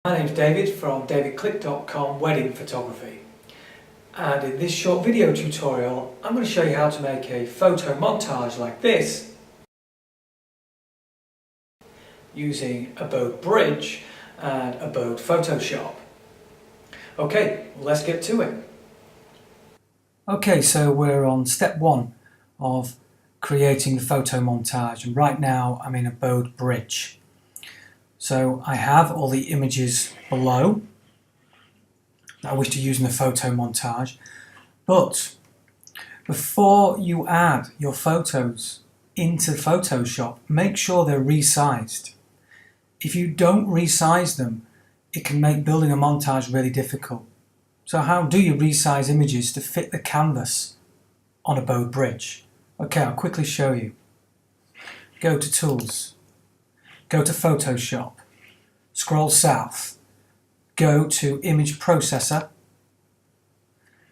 My name's David from davidclick.com wedding photography, and in this short video tutorial I'm going to show you how to make a photo montage like this using Abode Bridge and Abode Photoshop. Okay, let's get to it. Okay, so we're on step one of creating the photo montage, and right now I'm in Abode Bridge. So I have all the images below that I wish to use in the photo montage, but before you add your photos into Photoshop, make sure they're resized. If you don't resize them, it can make building a montage really difficult. So how do you resize images to fit the canvas on Abode Bridge? Okay, I'll quickly show you. Go to Tools, go to Photoshop, scroll south, go to Image Processor,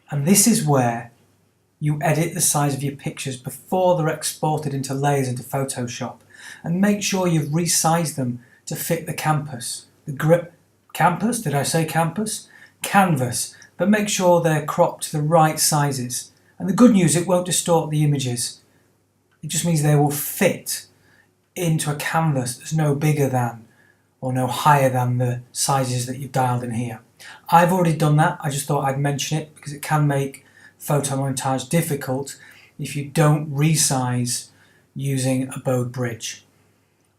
and this is where you edit the size of your pictures before they're exported into layers into Photoshop, and make sure you've resized them to fit the canvas. Canvas, but make sure they're cropped to the right sizes. And the good news, it won't distort the images. It just means they will fit into a canvas that's no bigger than or no higher than the sizes that you've dialed in here. I've already done that. I just thought I'd mention it because it can make photo montage difficult if you don't resize using Abode Bridge.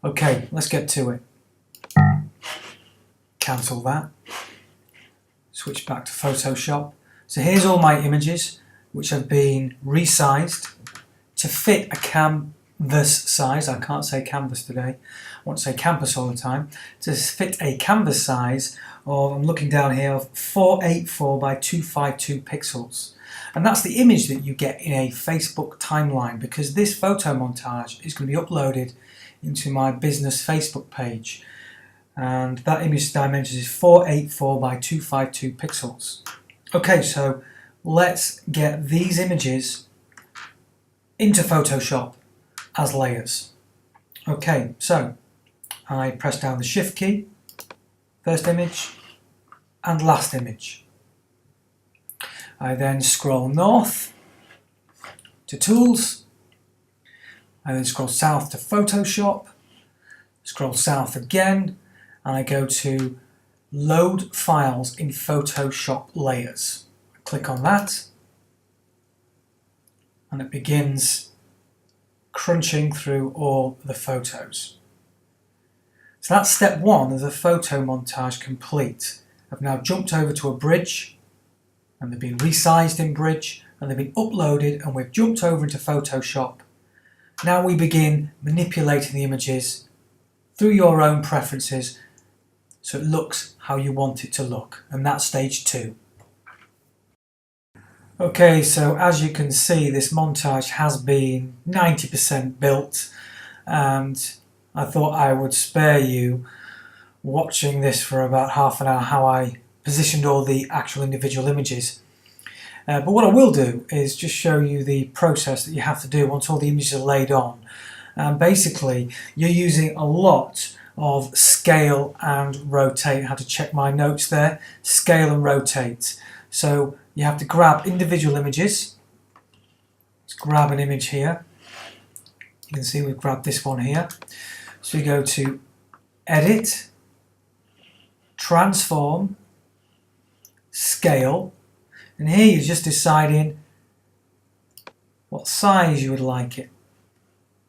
Okay, let's get to it. Cancel that. Switch back to Photoshop. So here's all my images which have been resized to fit a canvas size. I can't say canvas today. I want to say campus all the time. To fit a canvas size of, I'm looking down here, of 484 by 252 pixels. And that's the image that you get in a Facebook timeline, because this photo montage is going to be uploaded into my business Facebook page. And that image dimensions is 484 by 252 pixels. Okay, so let's get these images into Photoshop as layers. Okay, so I press down the Shift key, first image and last image. I then scroll north to Tools, I then scroll south to Photoshop, scroll south again, and I go to Load Files in Photoshop Layers. Click on that, and it begins crunching through all the photos. So that's step one of the photo montage complete. I've now jumped over to a bridge, and they've been resized in Bridge, and they've been uploaded, and we've jumped over into Photoshop. Now we begin manipulating the images through your own preferences so it looks how you want it to look, and that's stage two. Okay, so as you can see, this montage has been 90% built, and I thought I would spare you watching this for about half an hour, how I positioned all the actual individual images. But what I will do is just show you the process that you have to do once all the images are laid on. Basically, you're using a lot of scale and rotate. I had to check my notes there. Scale and rotate. So you have to grab individual images. Let's grab an image here. You can see we've grabbed this one here. So you go to Edit, Transform, Scale, and here you're just deciding what size you would like it.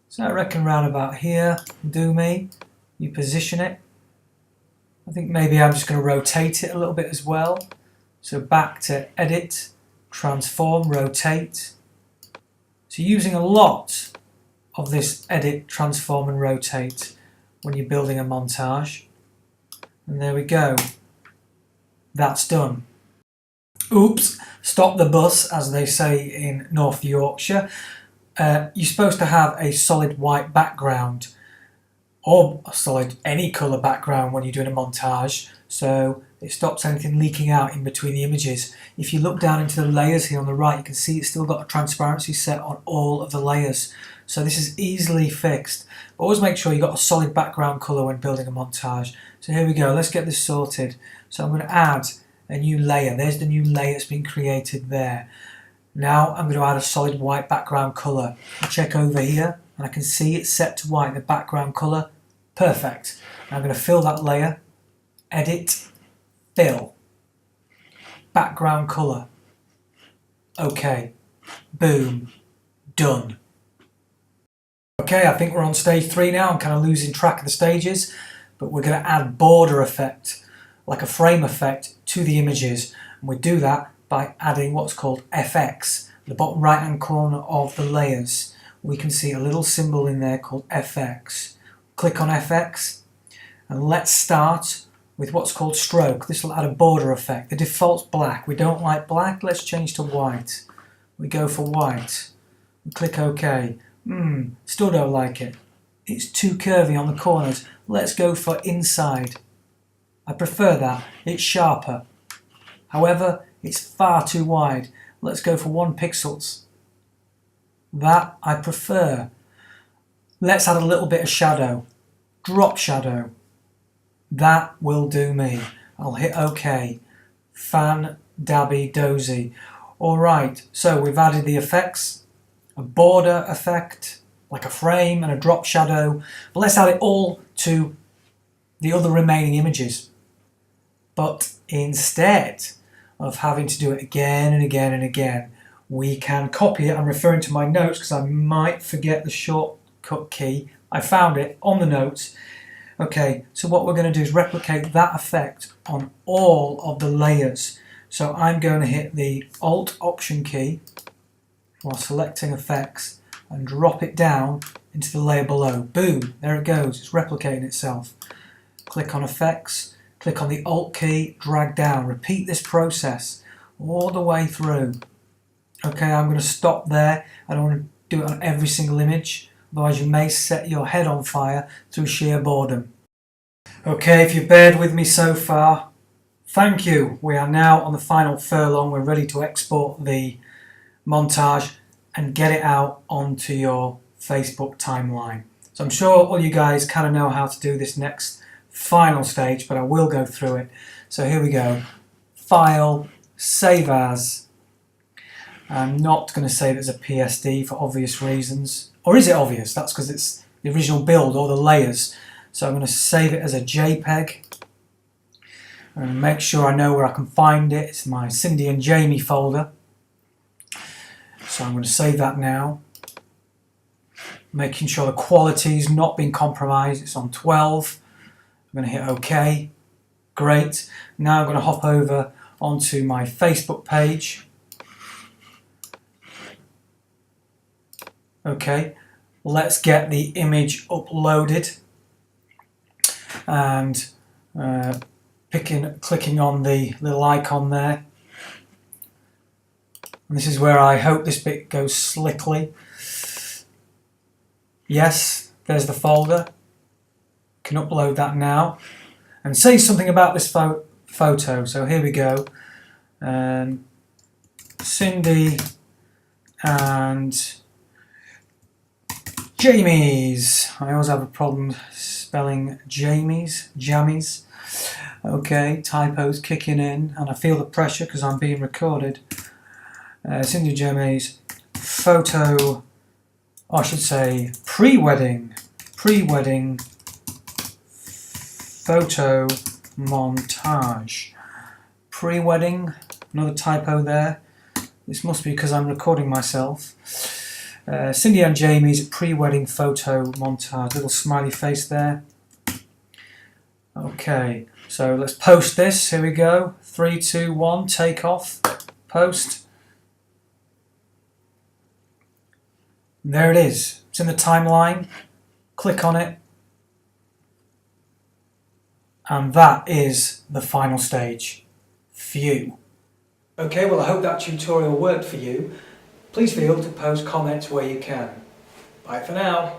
So I reckon round about here, do me. You position it. I think maybe I'm just going to rotate it a little bit as well. So back to Edit, Transform, Rotate. So using a lot of this Edit, Transform and Rotate when you're building a montage. And there we go. That's done. Oops, stop the bus, as they say in North Yorkshire. You're supposed to have a solid white background, or a solid any colour background when you're doing a montage. So It stops anything leaking out in between the images. If you look down into the layers here on the right, you can see it's still got a transparency set on all of the layers. So this is easily fixed. But always make sure you've got a solid background colour when building a montage. So here we go, let's get this sorted. So I'm going to add a new layer. There's the new layer that's been created there. Now I'm going to add a solid white background colour. I check over here and I can see it's set to white, the background colour. Perfect. Now I'm going to fill that layer. Edit. Fill. Background colour. OK. Boom. Done. OK, I think we're on stage 3 now. I'm kind of losing track of the stages, but we're going to add border effect, like a frame effect, to the images. And we do that by adding what's called FX. The bottom right hand corner of the layers, we can see a little symbol in there called FX. Click on FX and let's start with what's called stroke. This will add a border effect. The default's black. We don't like black. Let's change to white. We go for white. We click OK. Still don't like it. It's too curvy on the corners. Let's go for inside. I prefer that. It's sharper. However, it's far too wide. Let's go for 1 pixels. That I prefer. Let's add a little bit of shadow. Drop shadow. That will do me. I'll hit OK. Fan dabby dozy. Alright, so we've added the effects, a border effect, like a frame and a drop shadow. But let's add it all to the other remaining images. But instead of having to do it again and again and again, we can copy it. I'm referring to my notes because I might forget the shortcut key. I found it on the notes. Okay, so what we're going to do is replicate that effect on all of the layers. So I'm going to hit the Alt Option key while selecting effects and drop it down into the layer below. Boom, there it goes, it's replicating itself. Click on effects, click on the Alt key, drag down. Repeat this process all the way through. Okay, I'm going to stop there. I don't want to do it on every single image, otherwise you may set your head on fire through sheer boredom. Okay, if you've bared with me so far, thank you. We are now on the final furlong. We're ready to export the montage and get it out onto your Facebook timeline. So I'm sure all you guys kind of know how to do this next final stage, but I will go through it. So here we go. File, save as. I'm not going to save it as a PSD for obvious reasons. Or is it obvious? That's because it's the original build or the layers. So I'm going to save it as a JPEG. And make sure I know where I can find it. It's my Cindy and Jamie folder. So I'm going to save that now. Making sure the quality's not been compromised. It's on 12. I'm going to hit OK. Great. Now I'm going to hop over onto my Facebook page. Okay, let's get the image uploaded. And clicking on the little icon there. And this is where I hope this bit goes slickly. Yes, there's the folder. Can upload that now and say something about this photo. So here we go. Cindy and Jamie's. I always have a problem spelling jammies. Okay, typos kicking in, and I feel the pressure because I'm being recorded. Cindy Jamie's photo, I should say pre-wedding photo montage. Pre-wedding, another typo there. This must be because I'm recording myself. Cindy and Jamie's pre-wedding photo montage. Little smiley face there. Okay, so let's post this. Here we go. 3, 2, 1, take off. Post. And there it is. It's in the timeline. Click on it. And that is the final stage. Phew. Okay, well I hope that tutorial worked for you. Please feel to post comments where you can. Bye for now.